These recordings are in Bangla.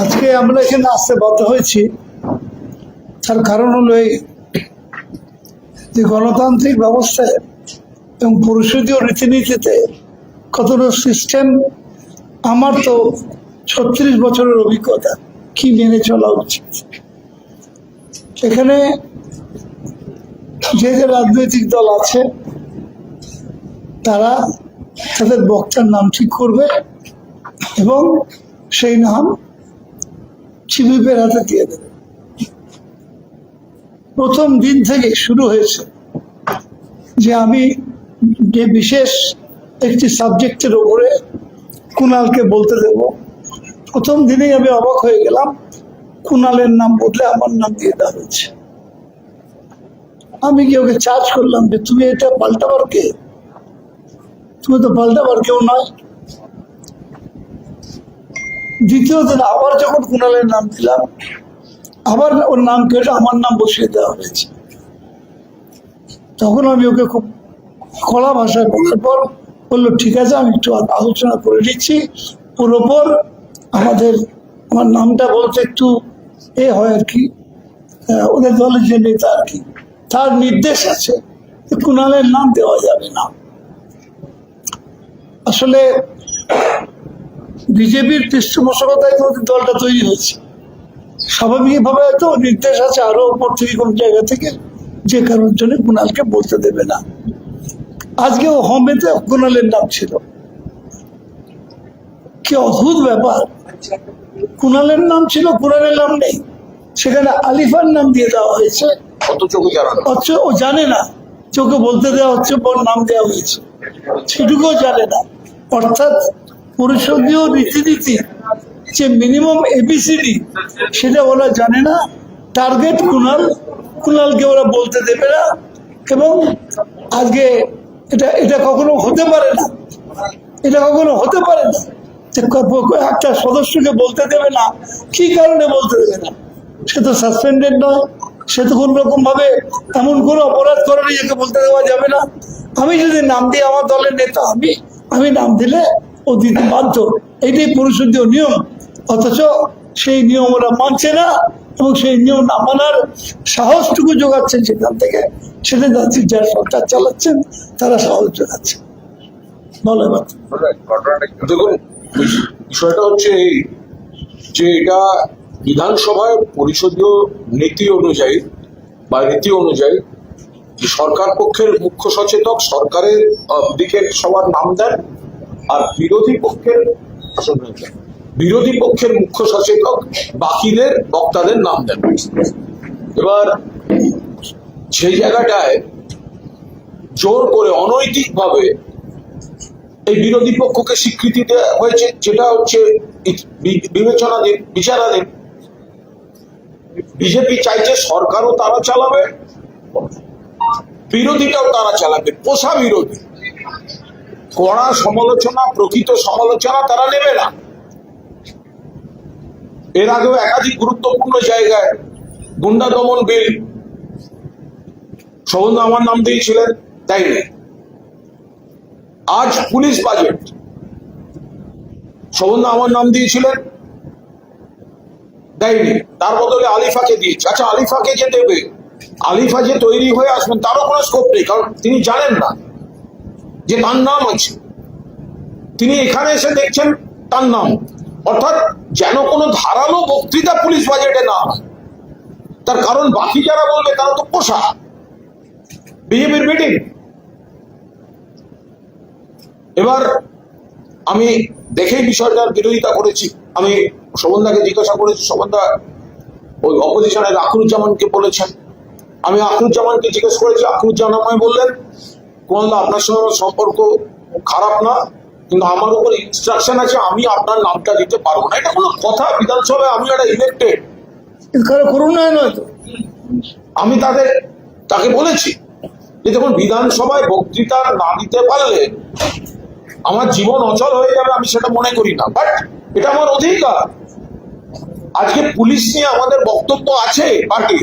আজকে আমরা এখানে আসতে বাধ্য হয়েছি, তার কারণ হলো এই যে গণতান্ত্রিক ব্যবস্থায় এবং পরিষদীয় রীতিনীতিতে কতটা সিস্টেম, আমার তো 36 বছরের অভিজ্ঞতা, কি মেনে চলা উচিত। এখানে যে যে রাজনৈতিক দল আছে তারা তাদের বক্তার নাম ঠিক করবে এবং সেই নাম চিবিপের হাতে দিয়ে দেবে। প্রথম দিন থেকে শুরু হয়েছে যে আমি যে বিশেষ একটি সাবজেক্টের উপরে কুণালকে বলতে দেব। প্রথম দিনেই আমি অবাক হয়ে গেলাম, কুণালের নাম বদলে আমার নাম দিয়ে দেওয়া হয়েছে। আমি কি ওকে চার্জ করলাম যে তুমি এটা পাল্টাবার কে? তুমি তো পাল্টাবার কেউ নয়। দ্বিতীয় দিন আবার যখন কুণালের নাম দিলাম, আবার ওর নাম কেটে আমার নাম বসিয়ে দেওয়া হয়েছে। তখন আমি ওকে খুব কড়া ভাষায় বলার পর বললো, ঠিক আছে, আমি একটু আলোচনা করে দিচ্ছি। ওর ওপর আমার নামটা বলতে একটু হয় আর কি, ওদের দলের যে নেতা আর কি, তার নির্দেশ আছে কুণালের নাম দেওয়া যাবে না। আসলে বিজেপির পৃষ্ঠপোষকতায় ওদের দলটা তৈরি হয়েছে, স্বাভাবিকভাবে হয়তো নির্দেশ আছে আরো উপর থেকে কোন জায়গা থেকে, যে কারোর জন্য কুণালকে বলতে দেবে না। আজকে ও হোমেতে কুণালের নাম ছিল। কি অদ্ভুত ব্যাপার, কুণালের নাম ছিল, কুণালের নাম নেই, সেখানে আলিফার নাম দিয়ে দেওয়া হয়েছে। অথচ ও জানে না, চোখে বলতে দেওয়া হচ্ছে ওর নাম দেওয়া হয়েছে, সেটুকুও জানে না। অর্থাৎ পরিষদীয় রীতিনীতি যে মিনিমাম এবিসিডি, সেটা ওরা জানে না। টার্গেট কুণালকে ওরা বলতে দেবে না। এবং আজকে এটা কখনো হতে পারে না, এটা কখনো হতে পারে না একটা সদস্যকে বলতে দেবে না। কি কারণে বলতে দেবে না? সে তো সাসপেন্ডেড নয়, সে তো কোন রকম ভাবে এমন কোনো অপরাধ করেনি যাকে বলতে দেওয়া যাবে না। আমি যদি নাম দিই, আমার দলের নেতা আমি নাম দিলে ও দিতে বাধ্য, এটাই পরিষদীয় নিয়ম। অথচ সেই নিয়ম ওরা মানছে না এবং সেই নিয়ম না মানার সাহসটুকু যোগাচ্ছেন সেখান থেকে, সেটা যারা সরকার চালাচ্ছেন তারা সাহস যোগাচ্ছেন। বলো এবার। দেখুন, বিষয়টা হচ্ছে এই যে এটা বিধানসভায় পরিষদীয় নীতি অনুযায়ী বা রীতি অনুযায়ী সরকার পক্ষের মুখ্য সচেতক সরকারের দিকের সবার নাম দেন, আর বিরোধী পক্ষের মুখ্য সচেতক বাকিদের বক্তাদের নাম দেন। এবার সেই জায়গাটায় জোর করে অনৈতিকভাবে এই বিরোধী পক্ষকে স্বীকৃতি দেওয়া হয়েছে, যেটা হচ্ছে বিচারাধীন। বিজেপি চাইছে সরকারও তারা চালাবে, বিরোধীটাও তারা চালাবে, পোষা বিরোধী। কড়া সমালোচনা, প্রকৃত সমালোচনা তারা নেবে না। এর আগেও একাধিক গুরুত্বপূর্ণ জায়গায় গুন্ডা দমন বিল শোভনদা আমার নাম দিয়েছিলেন, তাই নেই। আজ পুলিশ বাজেট শোভনদা আমার নাম দিয়েছিলেন, দেয়নি, তার বদলে আলিফাকে দিয়েছে। আচ্ছা, আলিফাকে যে দেবে, আলিফা যে তৈরি হয়ে আসবেন তারও কোনো স্কোপ নেই, কারণ তিনি জানেন না যে তার নাম আছে। তিনি এখানে এসে দেখছেন তার নাম, অর্থাৎ যেন কোনো ধারালো বক্তৃতা পুলিশ বাজেটে না হয়। তার কারণ বাকি যারা বলবে তারা তো পোষা বিজেপির মিটিং। এবার আমি দেখেই বিষয়টার বিরোধিতা করেছি। আমি শোভনদাকে জিজ্ঞাসা করেছি, শোভনদা ওই অপোজিশনের আখরুজ্জামানকে বলেছেন। আমি আখরুজ্জামানকে জিজ্ঞেস করেছি, আখরুজ্জামান আমায় বললেন, কোনদা আপনার সঙ্গে সম্পর্ক খারাপ না, কিন্তু আমার উপর ইনস্ট্রাকশন আছে, আমি আপনার নামটা দিতে পারবো না। এটা কোনো কথা? বিধানসভায় আমি একটা ইলেক্টেড, করুণায় নয় তো। আমি তাকে বলেছি যে দেখুন, বিধানসভায় বক্তৃতা না দিতে পারলে আমার জীবন অচল হয়ে যাবে, আমি সেটা মনে করি না, বাট এটা আমার অধিকার। আজকে পুলিশ নিয়ে আমাদের বক্তব্য আছে, পার্টি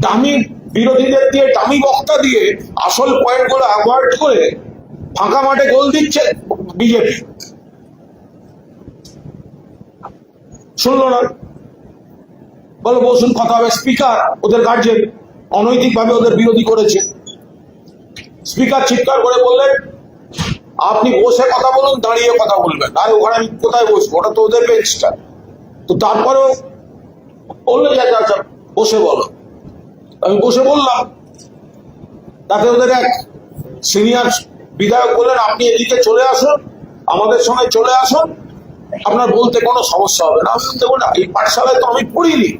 দামি বিরোধীদের দিয়ে, দামি বক্তা দিয়ে আসল পয়েন্ট গুলো অ্যাভয়েড করে ফাঁকা মাঠে গোল দিচ্ছে বিজেপি। শুনলো না, বলো বসুন কথা হবে। স্পিকার ওদের গার্জেন অনৈতিকভাবে ওদের বিরোধী করেছে। স্পিকার চিৎকার করে বললেন আপনি বসে কথা বলুন, দাঁড়িয়ে কথা বলবেন। আর ওখানে আমি কোথায় বসবো, ওটা তো ওদের বেঞ্চটা। তো তারপরেও বললো যে আচ্ছা বসে বলো। আমি বসে বললাম। তাতে ওদের এক সিনিয়র বিধায়ক বললেন আপনি এদিকে চলে আসুন, আমাদের সঙ্গে চলে আসুন, আপনার বলতে কোনো সমস্যা হবে না। আমি দেখুন এই পাঠশালায় তো আমি পড়িনি,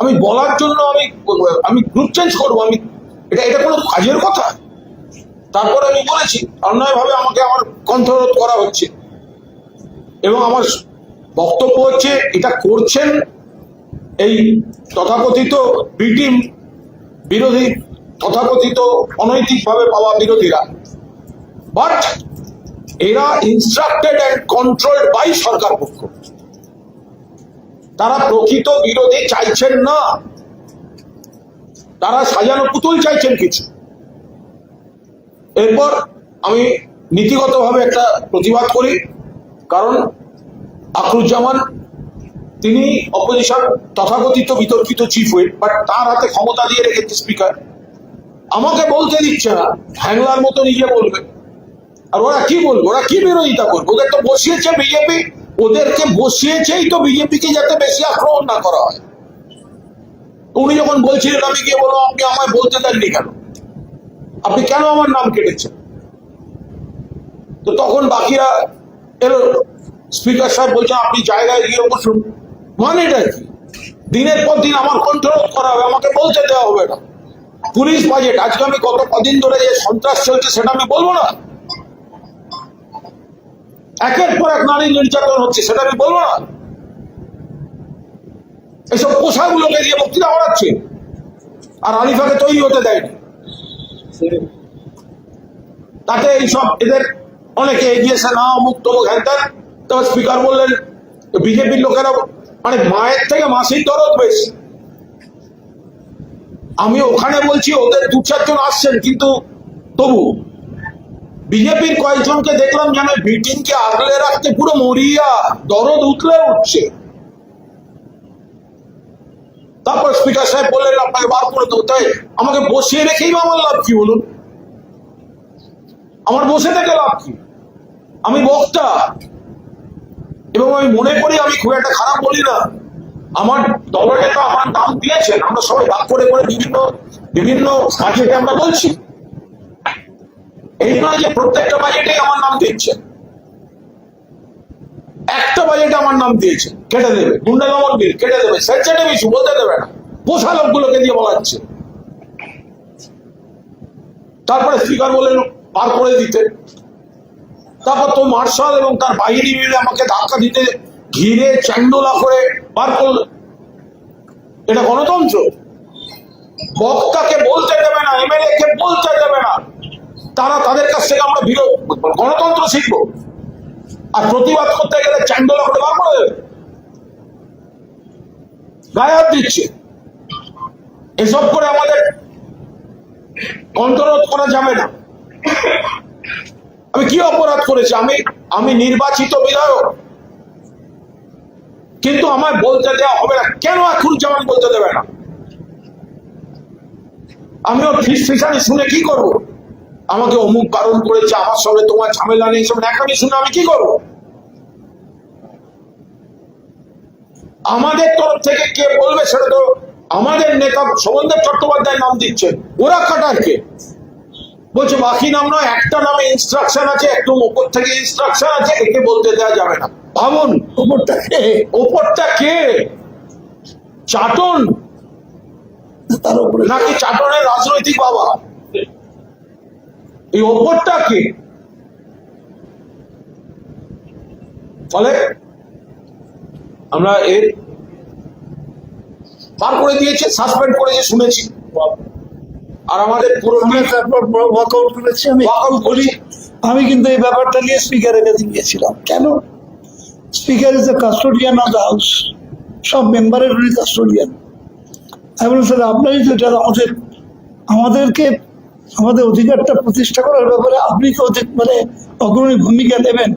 আমি বলার জন্য আমি গ্রুপ চেঞ্জ করবো, আমি এটা কোনো কাজের কথা? তারপরে আমি বলেছি অন্যায়ভাবে আমাকে আমার কণ্ঠরোধ করা হচ্ছে, এবং আমার বক্তব্য হচ্ছে এটা করছেন এই তথাকথিত বিটিম বিরোধী, তথাকথিত অনৈতিকভাবে পাওয়া বিরোধীরা, বাট এরা ইনস্ট্রাক্টেড অ্যান্ড কন্ট্রোলড বাই সরকার পক্ষ। তারা প্রকৃত বিরোধী চাইছেন না, তারা সাজানো পুতুল চাইছেন কিছু। এরপর আমি নীতিগতভাবে একটা প্রতিবাদ করি, কারণ আখরুজ্জামান তিনি অপোজিশন তথাকথিত বিতর্কিত চিফ হুইপ, বাট তার হাতে ক্ষমতা দিয়ে রেখেছে স্পিকার, আমাকে বলতে দিচ্ছে না, হ্যাংলার মতো নিজে বলবে। আর ওরা কি বলবে, ওরা কি বিরোধিতা করবে? ওদের তো বসিয়েছে বিজেপি, ওদেরকে বসিয়েছেই তো বিজেপিকে যাতে বেশি আক্রমণ না করা হয়। উনি যখন বলছিলেন আমি গিয়ে বললাম আপনি আমায় বলতে দেননি কেন, আপনি কেন আমার নাম কেটেছেন? তো তখন বাকিরা এলো, স্পিকার সাহেব বলছেন আপনি জায়গায় গিয়ে বসুন। মানেটা কি? দিনের পর দিন আমার কন্ট্রোল করা হবে, আমাকে বলতে দেওয়া হবে না। পুলিশ বাজেট আজকে আমি কত কদিন ধরে যে সন্ত্রাস চলছে সেটা আমি বলবো না? একের পর এক নারী নির্যাতন হচ্ছে সেটা আমি বলবো না? এসব পোশাকগুলোকে দিয়ে বক্তৃতা করাচ্ছে, আর আলিফাকে তৈরি হতে দেয়নি। তাতে এইসব এদের অনেকে এগিয়েছে না, অমুক তমুক হ্যান। তবে স্পিকার বললেন বিজেপির লোকেরা মানে মায়ের থেকে মাসির দরদ বেশি। আমি ওখানে বলছি ওদের 2-4 জন আসছেন, কিন্তু তবু বিজেপির কয়েকজনকে দেখলাম যেন মিটিংকে আগলে রাখতে পুরো মরিয়া, দরদ উঠলে উঠছে। তারপর স্পিকার সাহেব বললেন আপনাকে বার করে দেবো। তাই আমাকে বসিয়ে রেখেই বা আমার লাভ কি বলুন? আমার বসে থেকে লাভ কি? আমি বক্তা, এবং আমি মনে করি আমি খুব একটা খারাপ বলি না। আমার দলনেতা আমার নাম দিয়েছেন, আমরা সবাই ভাগ করে করে বিভিন্ন বাজেটে আমরা বলছি। এই নয় যে প্রত্যেকটা বাজেটে আমার নাম দিচ্ছেন, একটা বাজেটে আমার নাম দিয়েছে কেটে দেবে, গুন্ডা দমন বিল কেটে দেবে, সেন্সিটিভ ইস্যু বলতে দেবে না, পোষা লোকগুলোকে দিয়ে বলাচ্ছে। তারপরে স্পিকার বললেন বার করে দিতে। তারপর তো মার্শাল এবং তার বাহিনী মিলে আমাকে ধাক্কা দিতে ঘিরে চ্যান্ডোলা করে বার করল। এটা গণতন্ত্র? বক্তাকে বলতে দেবে না, এমএলএ কে বলতে দেবে না, তারা তাদের কাছ থেকে আমরা গণতন্ত্র শিখবো? আর প্রতিবাদ করতে গেলে চ্যান্ডোলা করে বার করে দেবে, গায়ে হাত দিচ্ছে। এসব করে আমাদের কণ্ঠরোধ করা যাবে না। আমি কি অপরাধ করেছি? আমি নির্বাচিত বিধায়ক, কিন্তু আমায় বলতে দেওয়া হবে না। কেন আখরুজ্জামান বলতে দেবে না? আমি ওর ফিসানি শুনে কি করব? আমাকে অমুক কারণ করেছে, আমার সঙ্গে তোমার ঝামেলা নেই, সব ন্যাকামি শুনে আমি কি করব? আমাদের তরফ থেকে কে বলবে সেটা তো আমাদের নেতা শোভনদেব চট্টোপাধ্যায় নাম দিচ্ছেন, ওরা কাটার কে? বলছে বাকি নাম নয়, একটা নামে ইনস্ট্রাকশন আছে, একদম ওপর থেকে ইনস্ট্রাকশন আছে, একে বলতে দেওয়া যাবে না। ভাবুন, ওপরটা কে? ওপরটা কে? চাটন তার উপরে নাকি চাটনের রাজনৈতিক বাবা? এই ওপরটা কে? ফলে আমরা এর বার করে দিয়েছে, সাসপেন্ড করেছে শুনেছি, আর আমাদের পুরো ওয়াকআউট করেছি। আমি কিন্তু এই ব্যাপারটা নিয়ে স্পিকারের কাছে গিয়েছিলাম। কেন? Speaker is the custodian of the house, সব মেম্বারের উনি কাস্টোডিয়ান। আমি বললাম স্যার আপনারই তো এটা আমাদেরকে আমাদের অধিকারটা প্রতিষ্ঠা করার ব্যাপারে আপনি তো মানে অগ্রণী ভূমিকা নেবেন।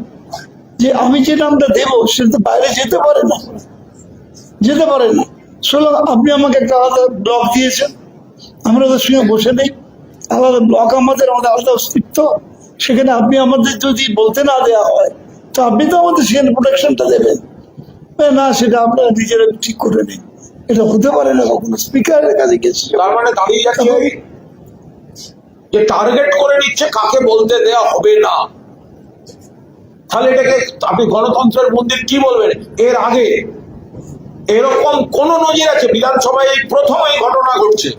যে আমি যে নামটা দেবো সে তো বাইরে যেতে পারে না, যেতে পারে না। সুতরাং আপনি আমাকে একটা আলাদা ব্লক দিয়েছেন, আমরা ওদের সঙ্গে বসে নেই, আলাদা ব্লক আমাদের আলাদা অস্তিত্ব। সেখানে আপনি আমাদের যদি বলতে না দেওয়া হয় তো আপনি তো আমাদের সেখানে প্রোটেকশনটা দেবেন না, সেটা আমরা নিজেরা ঠিক করে নিই। এটা হতে পারে না কখনো। স্পিকারের কাছে গেছি, তার মানে দাঁড়িয়ে যাচ্ছে যে টার্গেট করে নিচ্ছে কাকে বলতে দেয়া হবে না। তাহলে এটাকে আপনি গণতন্ত্রের মন্দির কি বলবেন? এর আগে এরকম কোন নজির আছে? বিধানসভায় এই প্রথম এই ঘটনা ঘটছে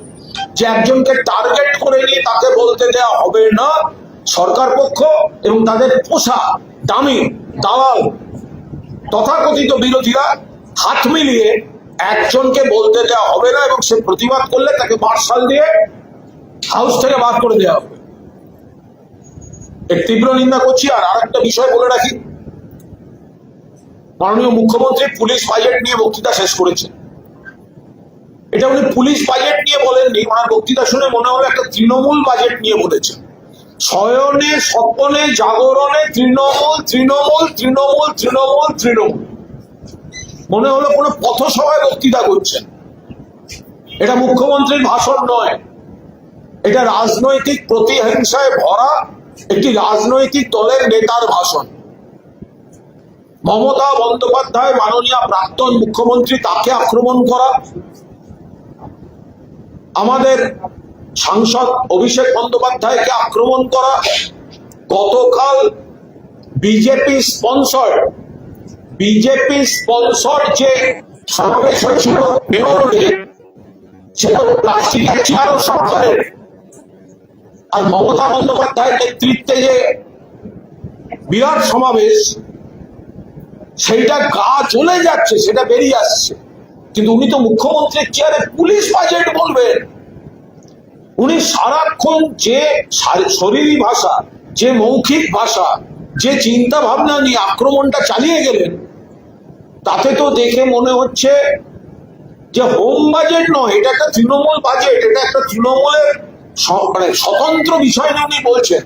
যে একজনকে টার্গেট করে নিয়ে তাকে বলতে দেওয়া হবে না। সরকার পক্ষ এবং তাদের পোষা দামি দালাল তথাকথিত বিরোধীরা হাত মিলিয়ে একজনকে বলতে দেওয়া হবে না, এবং সে প্রতিবাদ করলে তাকে মার্শাল দিয়ে হাউস থেকে বার করে দেওয়া হবে। এর তীব্র নিন্দা করছি। আর আরেকটা বিষয় বলে রাখি, মাননীয় মুখ্যমন্ত্রী পুলিশ বাজেট নিয়ে বক্তৃতা শেষ করেছেন। এটা উনি পুলিশ বাজেট নিয়ে বলেননি, ওনার বক্তৃতা শুনে মনে হলো একটা তৃণমূল বাজেট নিয়ে বলেছেন। শয়নে স্বপনে জাগরণে তৃণমূল তৃণমূল তৃণমূল তৃণমূল তৃণমূল, মনে হলো কোনো পথসভায় বক্তৃতা করছেন। এটা মুখ্যমন্ত্রীর ভাষণ নয়, এটা রাজনৈতিক প্রতিহিংসায় ভরা একটি রাজনৈতিক দলের নেতার ভাষণ। মমতা বন্দ্যোপাধ্যায় মাননীয় প্রাক্তন মুখ্যমন্ত্রী, তাকে আক্রমণ করা, আমাদের সাংসদ অভিষেক বন্দ্যোপাধ্যায়কে আক্রমণ করা, গতকাল বিজেপি স্পন্সর যে সমাবেশ হয়েছিল সেটা প্লাস্টিকের চেয়ার সরকারের, আর মমতা বন্দ্যোপাধ্যায়ের নেতৃত্বে যে বিরাট সমাবেশ, সেইটা গা জ্বলে যাচ্ছে, সেটা বেরিয়ে আসছে। কিন্তু উনি তো মুখ্যমন্ত্রীর চেয়ারে পুলিশ বাজেট বলবেন। উনি সারাক্ষণ যে শরীরী ভাষা, যে মৌখিক ভাষা, যে চিন্তা ভাবনা নিয়ে আক্রমণটা চালিয়ে গেলেন, তাতে তো দেখে মনে হচ্ছে যে হোম বাজেট নয়, এটা একটা তৃণমূল বাজেট। এটা একটা তৃণমূলের মানে স্বতন্ত্র বিষয় নিয়ে উনি বলছেন।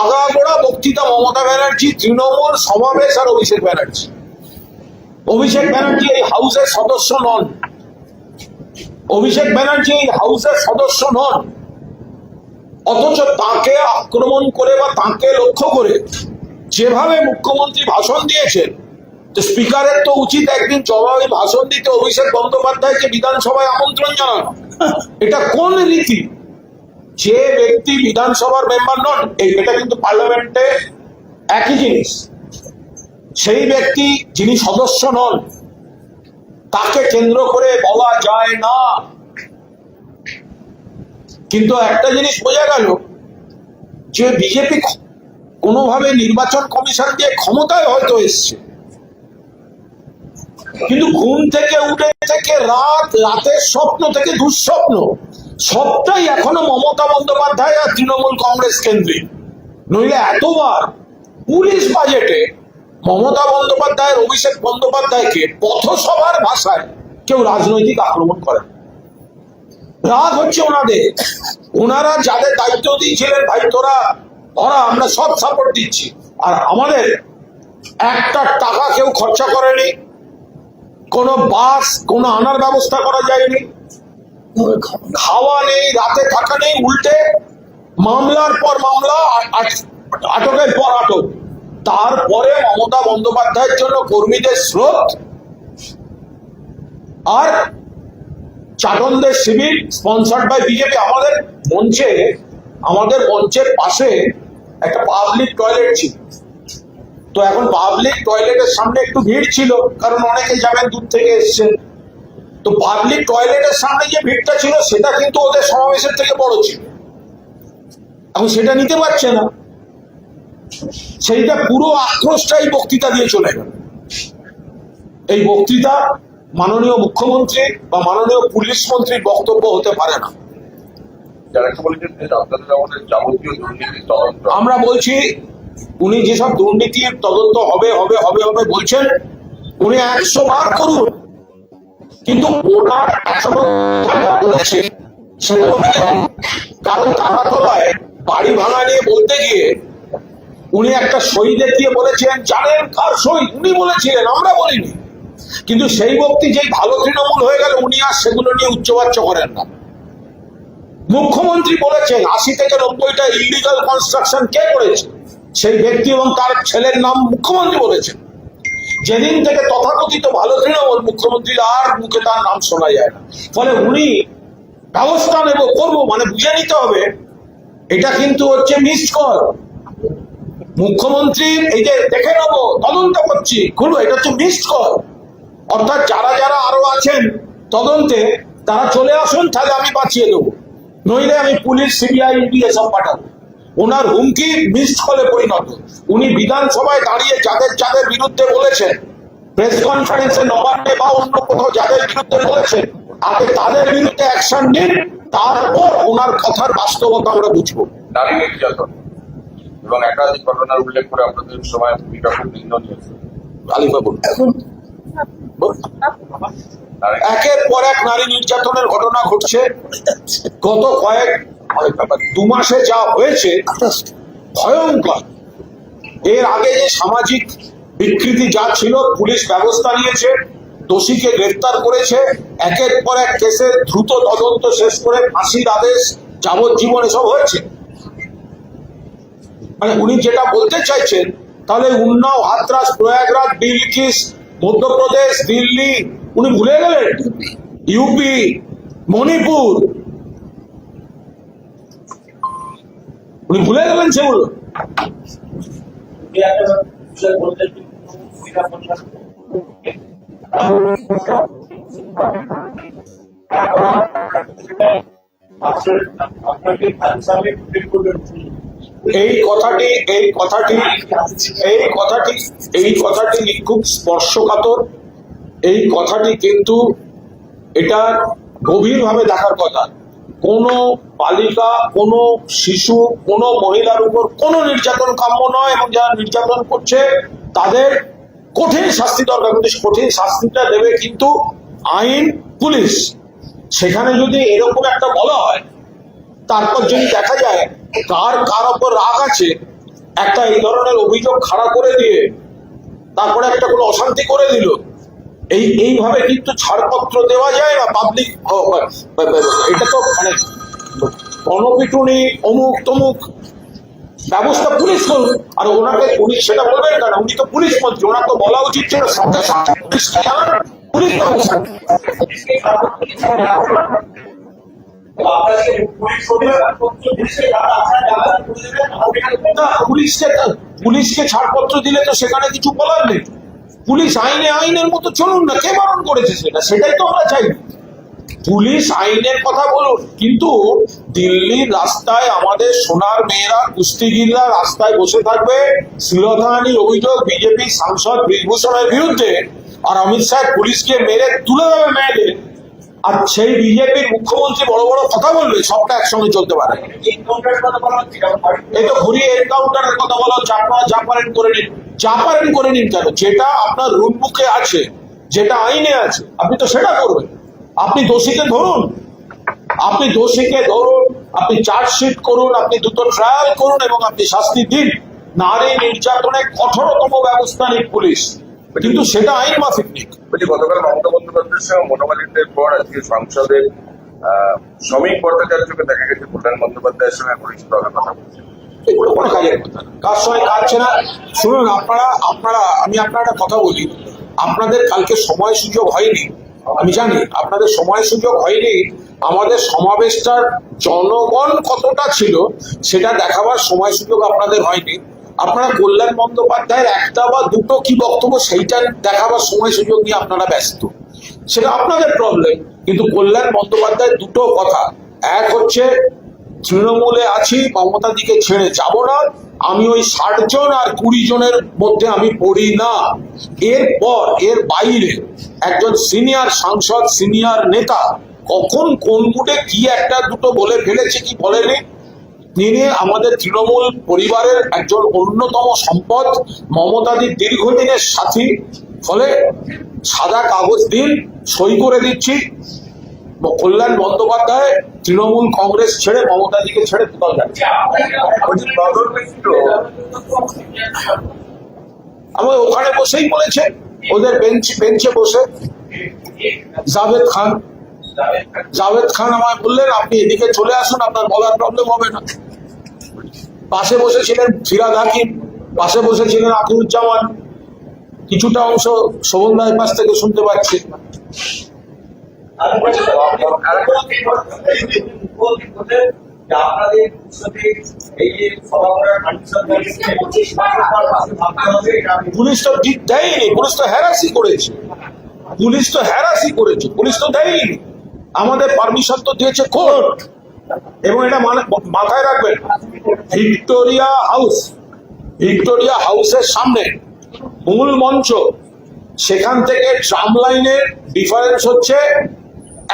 আগাগোড়া বক্তৃতা মমতা ব্যানার্জি, তৃণমূল, সমাবেশ আর অভিষেক ব্যানার্জি। অভিষেক ব্যানার্জি এই হাউসের সদস্য নন, অভিষেক ব্যানার্জি এই হাউসের সদস্য নন, অথচ তাকে আক্রমণ করে বা তাকে লক্ষ্য করে যেভাবে মুখ্যমন্ত্রী ভাষণ দিয়েছেন, তো স্পিকারের তো উচিত একদিন জবাবে ভাষণ দিতে অভিষেক বন্দ্যোপাধ্যায়কে বিধানসভায় আমন্ত্রণ জানানো। এটা কোন রীতি? যে ব্যক্তি বিধানসভার মেম্বার নন, এটা কিন্তু পার্লামেন্টে একই জিনিস, সেই ব্যক্তি যিনি সদস্য নন তাকে কেন্দ্র করে বলা যায় না। কিন্তু একটা জিনিস বোঝা গেল যে বিজেপি কোনোভাবে নির্বাচন কমিশন দিয়ে ক্ষমতায় হয়তো এসছে, কিন্তু ঘুম থেকে উঠে থেকে রাতের স্বপ্ন থেকে দুঃস্বপ্ন সবটাই এখনো মমতা বন্দ্যোপাধ্যায় আর তৃণমূল কংগ্রেস কেন্দ্রিক। নইলে এতবার পুলিশ বাজেটে মমতা বন্দ্যোপাধ্যায়ের অভিষেক বন্দ্যোপাধ্যায়কে পথসভার ভাষায় কেউ রাজনৈতিক আক্রমণ করে। রাগ হচ্ছে ওনাদের, ওনারা যাদের দায়িত্ব দিয়েছিলেন, ভাই তোরা ওরা আমরা সব সাপোর্ট দিচ্ছি, আর আমাদের একটা টাকা কেউ খরচা করেনি, কোনো বাস কোনো আনার ব্যবস্থা করা যায়নি, খাওয়া নেই, রাতে থাকা নেই, উল্টে মামলার পর মামলা, আটকের পর আটক। তারপরে মমতা বন্দ্যোপাধ্যায়ের জন্য কর্মীদের স্রোত আর চাটনদের শিবির স্পন্সার্ড বাই বিজেপি। আমাদের মঞ্চের পাশে একটা পাবলিক টয়লেট ছিল, তো এখন পাবলিক টয়লেটের সামনে একটু ভিড় ছিল, কারণ অনেকে যাবেন দূর থেকে এসছেন। তো পাবলিক টয়লেটের সামনে যে ভিড়টা ছিল সেটা কিন্তু ওদের সমাবেশের থেকে বড় ছিল, এখন সেটা নিতে পারছে না, সেইটা পুরো আক্রোশটাই বক্তৃতা দিয়ে চলে গেল। এই বক্তৃতা মাননীয় মুখ্যমন্ত্রী বা মাননীয় পুলিশ মন্ত্রীর বক্তব্য হতে পারে না। আমরা বলছি উনি যেসব দুর্নীতির তদন্ত হবে হবে হবে হবে বলছেন, উনি 100 বার করুন, কিন্তু ওনার কারণ তারাতলায় বাড়ি ভাঙা নিয়ে বলতে গিয়ে উনি একটা সই দেখিয়ে বলেছিলেন, জানেন কার সই? উনি বলেছিলেন, আমরা বলিনি। কিন্তু সেই ব্যক্তি যেই ভালো তৃণমূল হয়ে গেল, উনি আর সেগুলো নিয়ে উচ্চবাচ্য করেন না। মুখ্যমন্ত্রী বলেছেন 80 থেকে 90টা ইলিগাল কনস্ট্রাকশন কে করেছে, সেই ব্যক্তি এবং তার ছেলের নাম মুখ্যমন্ত্রী বলেছেন। যেদিন থেকে তথাকথিত ভালো তৃণমূল, মুখ্যমন্ত্রীর আর মুখে তার নাম শোনা যায় না। ফলে উনি ব্যবস্থা নেব করবো মানে বুঝে নিতে হবে এটা কিন্তু হচ্ছে মিসড কল। মুখ্যমন্ত্রীর এই যে দেখে নেবো তদন্ত করছি খুলো, এটা হচ্ছে মিসড কল। অর্থাৎ যারা যারা আরো আছেন তদন্তে তারা চলে আসুন, তাহলে আমি বাঁচিয়ে দেবো, নইলে আমি পুলিশ, সিবিআই, ইডি এসব পাঠাবো। ওনার হুমকি মিসড কলে পরিণত। উনি বিধানসভায় দাঁড়িয়ে যাদের যাদের বিরুদ্ধে বলেছেন, প্রেস কনফারেন্সে নবান্নে বা অন্য কোথাও যাদের বিরুদ্ধে বলেছেন, আগে তাদের বিরুদ্ধে অ্যাকশন নিন, তারপর ওনার কথার বাস্তবতা আমরা বুঝবো। নারী নির্যাতন এবং একাধিক ঘটনার উল্লেখ করে আপনাদের সময় ভূমিকা খুব নিন্দনীয়। আলিফা বলুন। এখন একের পর এক নারী নির্যাতনের ঘটনা ঘটছে। গত দু মাসে যা হয়েছে ভয়ঙ্কর। এর আগে যে সামাজিক বিকৃতি যা ছিল, পুলিশ ব্যবস্থা নিয়েছে, দোষীকে গ্রেফতার করেছে, একের পর এক কেসের দ্রুত তদন্ত শেষ করে ফাঁসির আদেশ, যাবজ্জীবন এসব হয়েছে। মানে উনি যেটা বলতে চাইছেন, তাহলে উন্নাও, হাতরাস, প্রয়াগরাজ, বিলকিস, মধ্যপ্রদেশ, দিল্লি উনি ভুলে গেলেন? ইউপি, মণিপুর উনি ভুলে গেলেন সেগুলো? এই কথাটি খুব স্পর্শকাতর। এই কথাটি কিন্তু এটা গভীরভাবে দেখার কথা। কোন বালিকা, কোন শিশু, কোন মহিলার উপর কোন নির্যাতন কাম্য নয়, এবং যারা নির্যাতন করছে তাদের কঠিন শাস্তি দরকার। কিন্তু কঠিন শাস্তিটা দেবে কিন্তু আইন, পুলিশ। সেখানে যদি এরকম একটা বলা হয়, তারপর যদি দেখা যায় কার ওপর রাগ আছে, একটা এই ধরনের অভিযোগ খাড়া করে দিয়ে তারপরে একটা কোনো অশান্তি করে দিল, এইভাবে কিন্তু ছাড়পত্র দেওয়া যায় না। পাবলিক এটা তো মানে গণপিটুনি, অমুক তমুক ব্যবস্থা পুলিশ করুন। আর ওনাকে পুলিশ সেটা বলবেন কেন? উনি তো পুলিশ মন্ত্রী, ওনার তো বলা উচিত ছিল সঙ্গে সঙ্গে পুলিশকে জানান, পুলিশ ব্যবস্থা। পুলিশকে ছাড়পত্র দিলে তো সেখানে কিছু বলার নেই। পুলিশ আইনের মতো চলুন না, কে বারণ করেছে? সেটাই তো আমরা চাই। পুলিশ আইনের কথা বলুন, কিন্তু দিল্লির রাস্তায় আমাদের সোনার মেয়েরা, কুস্তিগিররা রাস্তায় বসে থাকবে, শ্লীলতাহানির অভিযোগ বিজেপি সাংসদ ব্রিজভূষণের বিরুদ্ধে, আর অমিত শাহ পুলিশকে মেরে তুলে দেবে মেয়েদের, আর সেই বিজেপির মুখ্যমন্ত্রী বড় বড় কথা বলবে, সবটা একসঙ্গে চলতে পারে। এই তো ঘুরিয়ে এনকাউন্টারের কথা বলা হচ্ছে। আপনারা যা পারেন করে নিন। যা পারেন করে নিন কেন? যেটা আপনার রুল বুকে আছে, যেটা আইনে আছে, আপনি তো সেটা করবেন। আপনি দোষীকে ধরুন, আপনি চার্জশিট করুন, আপনি দ্রুত ট্রায়াল করুন, এবং আপনি শাস্তি দিন। নারী নির্যাতনে কঠোরতম ব্যবস্থা নিক পুলিশ, কিন্তু সেটা আইন মাফিক নিক। গতকাল মমতা বন্দ্যোপাধ্যায়ের সঙ্গে মোটামুটির পর আজকে সংসদে শ্রমিক ভট্টাচার্যকে দেখা গেছে কল্যাণ বন্দ্যোপাধ্যায়ের সঙ্গে ঘনিষ্ঠভাবে কথা বলছে। এগুলো কোনো কাজের কথা না, কার সঙ্গে কাটছে না। শুনুন, আমি আপনার একটা কথা বলি। আপনাদের কালকে সময় সুযোগ হয়নি, আমি জানি আপনাদের সময় সুযোগ হয়নি। আমাদের সমাবেশটার জনগণ কতটা ছিল সেটা দেখাবার সময় সুযোগ আপনাদের হয়নি। আপনারা কল্যাণ বন্দ্যোপাধ্যায়ের একটা বা দুটো কি বক্তব্য, সেইটা দেখাবার সময় সুযোগ নিয়ে আপনারা ব্যস্ত, সেটা আপনাদের প্রবলেম। কিন্তু কল্যাণ বন্দ্যোপাধ্যায়ের দুটো কথা, এক হচ্ছে তৃণমূলে আছি, মমতা দিকে ছেড়ে যাব না, আমি ওই 60 জন আর 20 জনের মধ্যে আমি পড়ি না। এর বাইরে একজন সিনিয়র সাংসদ, সিনিয়র নেতা কখন কোন মুডে কি একটা দুটো বলে ফেলেছে কি বলেনি, তিনি আমাদের তৃণমূল পরিবারের একজন অন্যতম সম্পদ, মমতাদির দীর্ঘদিনের সাথী। ফলে সাদা কাগজ দিন, সই করে দিচ্ছি, কল্যাণ বন্দ্যোপাধ্যায় তৃণমূল কংগ্রেস ছেড়ে মমতাজিকে ছেড়ে কোথাও যাচ্ছে না। বলছি মদন মিত্র আমার ওখানে বসেই বলেছে, ওদের বেঞ্চে বসে জাভেদ খান আমায় বললেন আপনি এদিকে চলে আসুন, আপনার বলার প্রবলেম হবে না। পাশে বসেছিলেন ফিরাদ হাকিম, পাশে বসেছিলেন আখরুজ্জামান, কিছুটা অংশ শোভনদার পাশ থেকে শুনতে পাচ্ছি। পুলিশ তো দেয়নি, পুলিশ তো হ্যারাসি করেছে, পুলিশ তো দেয়নি। আমাদের পারমিশন তো দিয়েছে কোর্ট। এবং এটা মাথায় রাখবেন, ভিক্টোরিয়া হাউসের সামনে মূল মঞ্চ, সেখান থেকে ট্রাম লাইনের ডিফারেন্স হচ্ছে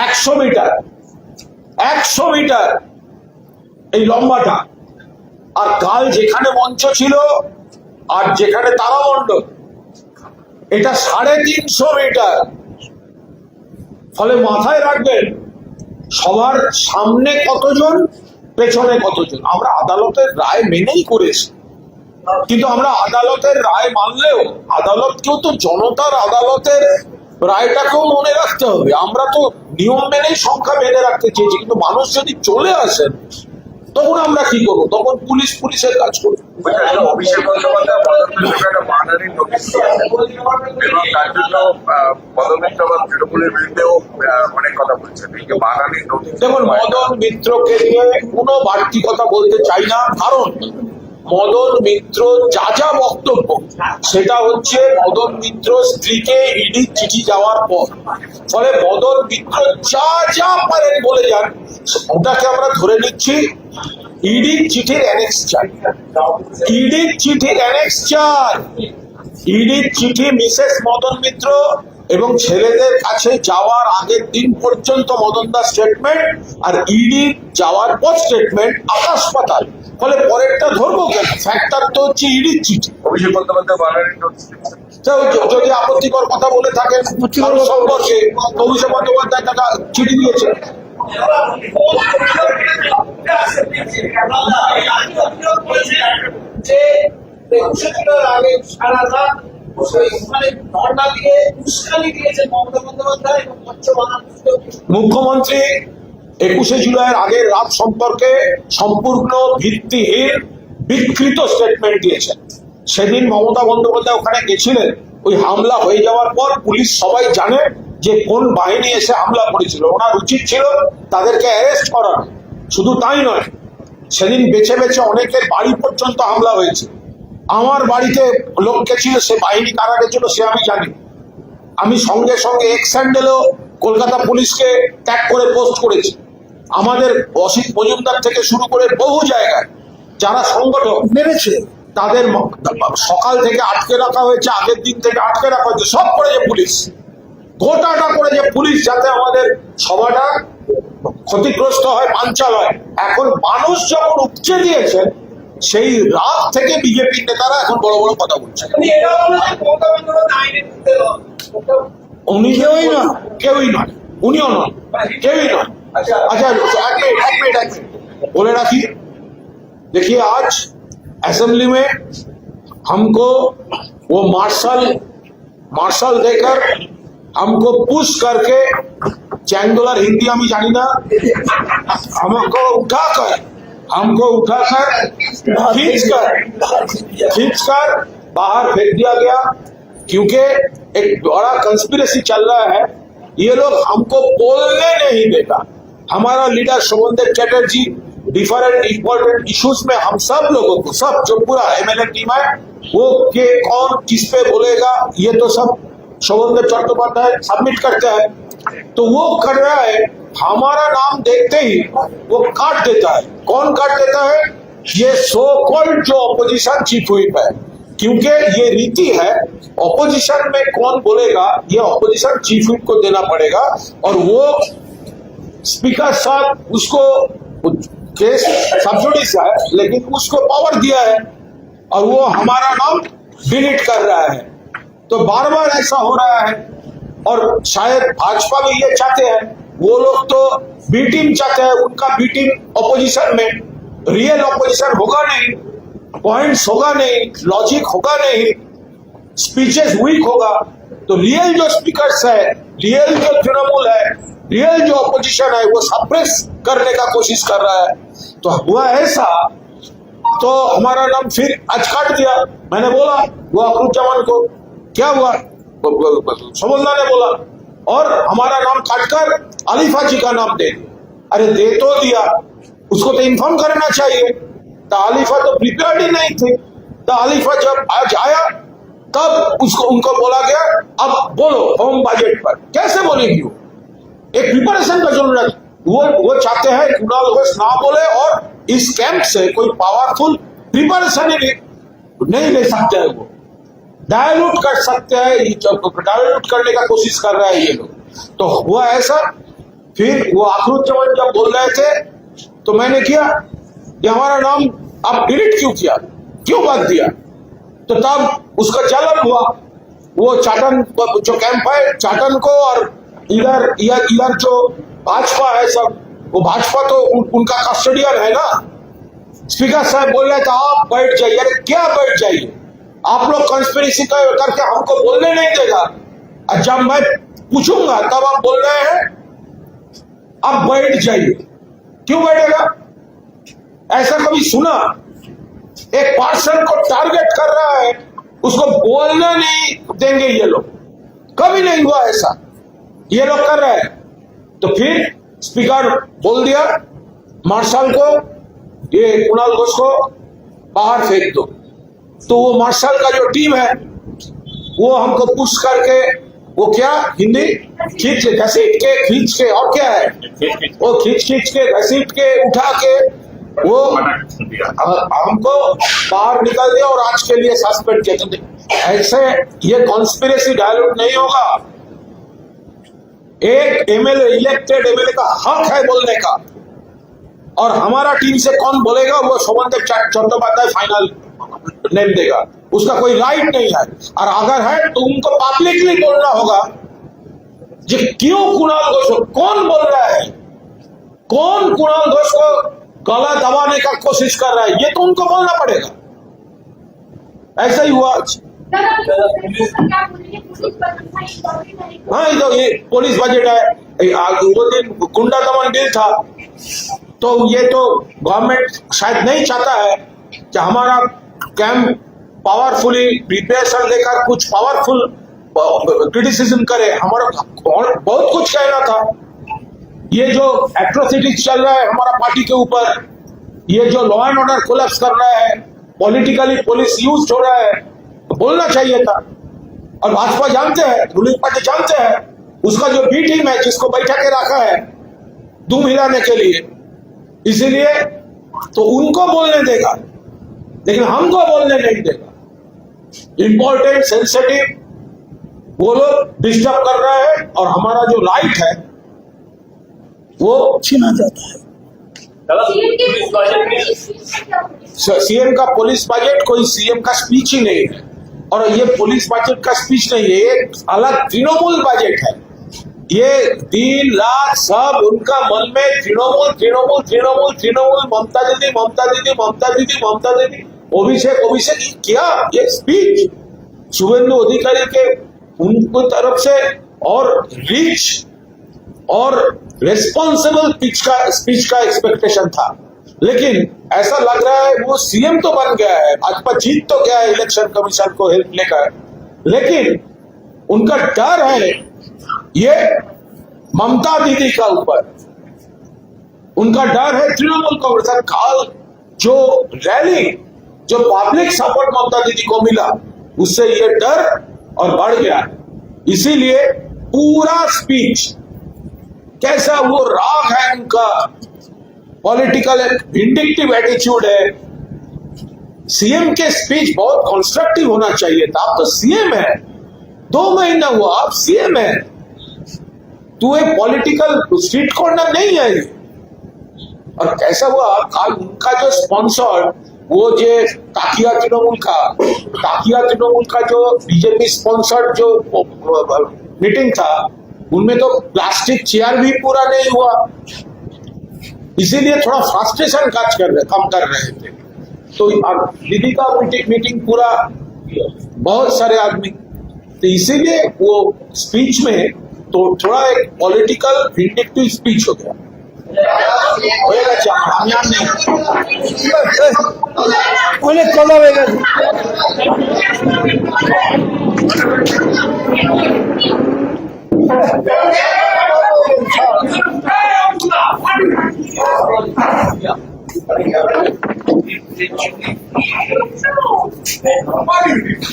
100 মিটার, 100 মিটার এই লম্বাটা। আর কাল যেখানে মঞ্চ ছিল আর যেখানে তারামণ্ডল, এটা 350 মিটার। ফলে মাথায় রাখবেন সবার সামনে কতজন, পেছনে কতজন। আমরা আদালতের রায় মেনেই করেছি, কিন্তু আমরা আদালতের রায় মানলেও আদালতকেও তো জনতার আদালতের রায়টাকেও মনে রাখতে হবে। আমরা তো নিয়ম মেনেই সংখ্যা বেঁধে রাখতে চেয়েছি, কিন্তু মানুষ যদি চলে আসেন তখন আমরা কি করবো? তখন পুলিশের কাজ করবো। অভিষেক বন্দ্যোপাধ্যায় মদন মিত্রকে একটা মানহানির নোটিশ দিয়েছেন এবং তার জন্য মদন মিত্র বা তৃণমূলের বিরুদ্ধেও অনেক কথা বলছেন। এই যে মানহানির নোটিশ, দেখুন, মদন মিত্রকে নিয়ে কোনো বাড়তি কথা বলতে চাই না, কারণ মদন মিত্র যা বক্তব্য সেটা হচ্ছে মদন মিত্র স্ত্রীকে ইডি চিঠি যাওয়ার পর। ফলে মদন মিত্র যা পারেন বলে যান, ওটাকে আমরা ধরে নিচ্ছি ইডির চিঠির অ্যানেক্স 4। ইডির চিঠি মিসেস মদন মিত্র এবং ছেলেদের কাছে যাওয়ার আগের দিন পর্যন্ত মদনদার স্টেটমেন্ট, আর ইডি যাওয়ার পর স্টেটমেন্ট আকাশ পাতাল। ফলে পরেরটা ধরবো কেন? ফ্যাক্টর তো হচ্ছে ইডির চিঠি। অভিষেক বন্দ্যোপাধ্যায় মানহানির নোটিশ দিয়েছেন। যদি আপত্তিকর কথা বলে থাকেন কারো সম্পর্কে, অভিষেক বন্দ্যোপাধ্যায় টাকা চিঠি দিয়েছে। মুখ্যমন্ত্রী 21শে জুলাইয়ের আগের রাত সম্পর্কে সম্পূর্ণ ভিত্তিহীন বিকৃত স্টেটমেন্ট দিয়েছেন। সেদিন মমতা বন্দ্যোপাধ্যায় ওখানে গেছিলেন, ওই হামলা হয়ে যাওয়ার পর পুলিশ সবাই জানে যে কোন বাহিনী এসে হামলা করেছিল। ওনার উচিত ছিল তাদেরকে অ্যারেস্ট করানো। শুধু তাই নয়, সেদিন বেছে বেছে অনেকের বাড়ি পর্যন্ত হামলা হয়েছে। আমার বাড়িতে লোক গেছিল, সে বাহিনী কারা গেছিল সে আমি জানি। আমি সঙ্গে সঙ্গে এক্স হ্যান্ডেলেও কলকাতা পুলিশকে ট্যাগ করে পোস্ট করেছি। আমাদের অসিত মজুমদার থেকে শুরু করে বহু জায়গায় যারা সংগঠক মেরেছে, তাদের সকাল থেকে আটকে রাখা হয়েছে, আগের দিন থেকে আটকে রাখা হয়েছে, সব করেছে পুলিশ। গোটাটা করেছে পুলিশ, যাতে আমাদের সভাটা ক্ষতিগ্রস্ত হয়, বানচাল হয়। এখন মানুষ যখন উপচে দিয়েছেন, সেই রাত থেকে বিজেপি নেতারা এখন বড় বড় কথা বলছে। উনি কেউই নয়, উনিও নয়, কেউই নয়। अच्छा एक मिनट बोले राखी। देखिए, आज असेंबली में हमको वो मार्शल देकर हमको पुश करके चैंगुलर हिंदी हम जानी ना, हमको उठाकर खींचकर बाहर फेंक दिया गया, क्योंकि एक बड़ा कंस्पिरेसी चल रहा है। ये लोग हमको बोलने नहीं देगा। हमारा leader Sovandeb Chatterjee different important issues में हम सब लोगों को, सब जो पूरा एमएलए टीम है, वो के कौन किस पे बोलेगा, ये तो सब शोभनदेव चट्टोपाध्याय सबमिट करते हैं। तो वो कर रहा है, हमारा नाम देखते ही वो काट देता है। कौन काट देता है? ये सो कॉल्ड जो ऑपोजिशन चीफ व्हिप है, क्योंकि ये रीति है, ऑपोजिशन में कौन बोलेगा ये ऑपोजिशन चीफ व्हिप को देना पड़ेगा। और वो स्पीकर साहब उसको केस सब्जुडिस है, लेकिन उसको पावर दिया है और वो हमारा नाम डिलीट कर रहा है। तो बार बार ऐसा हो रहा है, और शायद भाजपा भी ये चाहते हैं वो लोग तो बी टीम चाहते हैं, उनका बी टीम ऑपोजिशन में, रियल ऑपोजिशन होगा नहीं, पॉइंट्स होगा नहीं, लॉजिक होगा नहीं, स्पीचेस वीक होगा। तो रियल जो स्पीकर्स है, रियल जो तृणमूल है, रियल जो ऑपोजिशन है, वो सप्रेस करने का कोशिश कर रहा है। तो हुआ ऐसा, तो हमारा नाम फिर आज काट दिया। मैंने बोला वो अखरुज्जामान को, क्या हुआ, शोभनदा ने बोला, और हमारा नाम काटकर आलिफा जी का नाम दे दिया। अरे दे तो दिया, उसको तो इन्फॉर्म करना चाहिए। तो आलिफा तो प्रिपेयर्ड ही नहीं थे। तो आलिफा जब आज आया तब उसको उनको बोला गया अब बोलो होम बजट पर। कैसे बोलेगी वो, एक प्रिपरेशन का जरूरत। वो चाहते हैं कुणाल घोष ना बोले और इस कैंप से कोई पावरफुल प्रिपरेशन ही नहीं ले सकते हैं। वो डायलूट कर सकते हैं, डायलूट करने का कोशिश कर रहे हैं ये लोग। तो हुआ ऐसा, फिर वो अखरुज्जामान जब बोल रहे थे तो मैंने किया कि हमारा नाम आप डिलीट क्यों किया, क्यों बात दिया। तो तब उसका चलन हुआ, वो चाटन जो कैंप है चाटन को, और इधर जो भाजपा है सब, वो भाजपा तो उनका कस्टोडियन है ना। स्पीकर साहब बोल रहे थे आप बैठ जाइए। अरे क्या बैठ जाइए, आप लोग कंस्पिरेसी करके हमको बोलने नहीं देगा। और जब मैं पूछूंगा तब आप बोल रहे हैं आप बैठ जाइए। क्यों बैठेगा, ऐसा कभी सुना? एक पर्सन को टारगेट कर रहा है, उसको बोलने नहीं देंगे ये लोग, कभी नहीं हुआ ऐसा, ये लोग कर रहे हैं। तो फिर स्पीकर बोल दिया मार्शल को, ये कुणाल घोष को बाहर फेंक दो। तो वो मार्शल का जो टीम है वो हमको पुश करके, वो क्या हिंदी खींच के घसीट के, खींच के, और क्या है वो खींच के घसीट के उठा के वो हमको बाहर निकल दिया और आज के लिए सस्पेंड किया। ऐसे ये कॉन्स्पिरेसी डायलॉग नहीं होगा। एक एमएलए, इलेक्टेड एमएलए का हक है बोलने का, और हमारा टीम से कौन बोलेगा वो शोभन चट्टोपाध्याय फाइनल नेम देगा, उसका कोई राइट नहीं है। और अगर है तो उनको पब्लिकली बोलना होगा कि क्यों कुणाल घोष, कौन बोल रहा है, कौन कुणाल घोष को गला दबाने का कोशिश कर रहा है, ये तो उनको बोलना पड़ेगा। ऐसा ही हुआ आज। हाँ, ये पुलिस बजट है, वो दिन गुंडा दमन बिल था, तो ये तो गवर्नमेंट शायद नहीं चाहता है कि हमारा कैंप पावरफुली प्रिपरेशन लेकर कुछ पावरफुल क्रिटिसिज्म करे। हमारा बहुत कुछ कहना था। ये जो एट्रोसिटीज चल रहा है हमारा पार्टी के ऊपर, ये जो लॉ एंड ऑर्डर कोलैप्स कर रहा है, पॉलिटिकली पुलिस यूज हो रहा है, तो बोलना चाहिए था। और भाजपा जानते हैं, रूलिंग पार्टी जानते हैं, उसका जो बी टीम है जिसको बैठा के रखा है धूम हिलाने के लिए, इसीलिए तो उनको बोलने देगा, लेकिन हमको बोलने नहीं देगा। इंपॉर्टेंट, सेंसिटिव वो लोग डिस्टर्ब कर रहे हैं और हमारा जो राइट है वो छीना जाता है। सीएम का पुलिस बजट कोई सीएम का स्पीच ही नहीं है, और ये पुलिस बजट का स्पीच नहीं है, ये अलग तृणमूल बजट है। ये 3 लाख सब उनका मन में तृणमूल तृणमूल तृणमूल तृणमूल, ममता दीदी ममता दीदी ममता दीदी ममता दीदी, अभिषेक क्या ये स्पीच शुभेंदु अधिकारी के उनकी तरफ से और रिच और रेस्पॉन्सिबल स्पीच का एक्सपेक्टेशन था। लेकिन ऐसा लग रहा है वो सीएम तो बन गया है, भाजपा जीत तो गया है इलेक्शन कमीशन को हेल्प लेकर, लेकिन उनका डर है ये ममता दीदी का ऊपर, उनका डर है तृणमूल कांग्रेस का। जो रैली, जो पब्लिक सपोर्ट ममता दीदी को मिला, उससे ये डर और बढ़ गया। इसीलिए पूरा स्पीच कैसा वो राग है उनका, पॉलिटिकल विंडिक्टिव एटीट्यूड है। सीएम के स्पीच बहुत कंस्ट्रक्टिव होना चाहिए था। आप तो सीएम है, 2 महीना हुआ आप सीएम है, तू एक पॉलिटिकल स्ट्रीट कॉर्नर नहीं है। और कैसा हुआ आज उनका जो स्पॉन्सर, वो जो ताकिया तृणमूल का जो बीजेपी स्पॉन्सर्ड जो मीटिंग था, उनमें तो प्लास्टिक चेयर भी पूरा नहीं हुआ, इसीलिए थोड़ा फ्रस्ट्रेशन कम कर रहे थे। तो अब दीदी का मीटिंग पूरा बहुत सारे आदमी, तो इसीलिए वो स्पीच में तो थोड़ा एक पॉलिटिकल विंडिक्टिव स्पीच हो गया। होएगा क्या? हम याद नहीं। অনেক কথা হয়ে গেছে।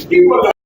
কি বলবো?